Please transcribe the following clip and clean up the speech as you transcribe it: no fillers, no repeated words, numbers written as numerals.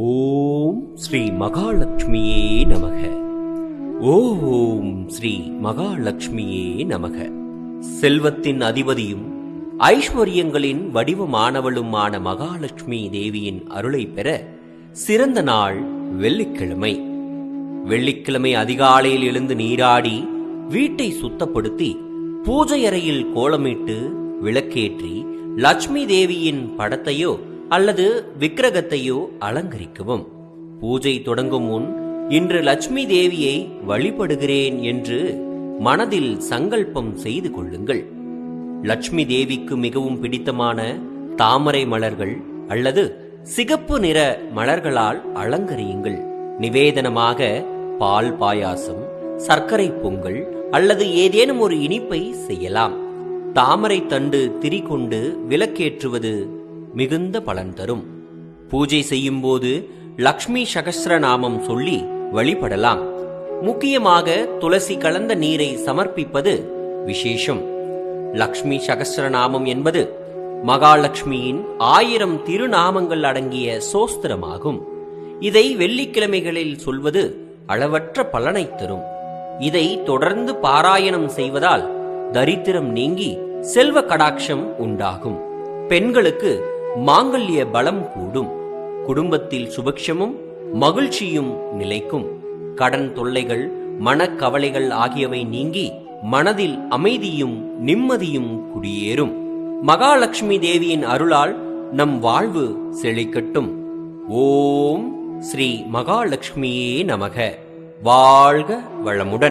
ஓம் ஸ்ரீ மகாலட்சுமியே நமக. ஓம் ஸ்ரீ மகாலட்சுமியே நமக. செல்வத்தின் அதிபதியும் ஐஸ்வர்யங்களின் வடிவமானவளுமான மகாலட்சுமி தேவியின் அருளை பெற சிறந்த நாள் வெள்ளிக்கிழமை. வெள்ளிக்கிழமை அதிகாலையில் எழுந்து நீராடி வீட்டை சுத்தப்படுத்தி பூஜை அறையில் கோலமிட்டு விளக்கேற்றி லட்சுமி தேவியின் படத்தையோ அல்லது விக்கிரகத்தையோ அலங்கரிக்கவும். பூஜை தொடங்கும் முன் இன்று லட்சுமி தேவியை வழிபடுகிறேன் என்று மனதில் சங்கல்பம் செய்து கொள்ளுங்கள். லட்சுமி தேவிக்கு மிகவும் பிடித்தமான தாமரை மலர்கள் அல்லது சிகப்பு நிற மலர்களால் அலங்கரியுங்கள். நிவேதனமாக பால் பாயாசம், சர்க்கரை பொங்கல் அல்லது ஏதேனும் ஒரு இனிப்பை செய்யலாம். தாமரை தண்டு திரி கொண்டு விளக்கேற்றுவது மிகுந்த பலன் தரும். பூஜை செய்யும் போது லக்ஷ்மி சகஸ்ரநாமம் சொல்லி வழிபடலாம். முக்கியமாக துளசி கலந்த நீரை சமர்ப்பிப்பது விசேஷம். லக்ஷ்மி சகஸ்ரநாமம் என்பது மகாலட்சுமியின் 1000 திருநாமங்கள் அடங்கிய சோஸ்திரமாகும். இதை வெள்ளிக்கிழமைகளில் சொல்வது அளவற்ற பலனை தரும். இதை தொடர்ந்து பாராயணம் செய்வதால் தரித்திரம் நீங்கி செல்வ கடாட்சம் உண்டாகும். பெண்களுக்கு மாங்கல்ய பலம் கூடும். குடும்பத்தில் சுபக்ஷமும் மகிழ்ச்சியும் நிலைக்கும். கடன் தொல்லைகள், மனக்கவலைகள் ஆகியவை நீங்கி மனதில் அமைதியும் நிம்மதியும் குடியேறும். மகாலட்சுமி தேவியின் அருளால் நம் வாழ்வு செழிக்கட்டும். ஓம் ஸ்ரீ மகாலட்சுமியே நமக. வாழ்க வளமுடன்.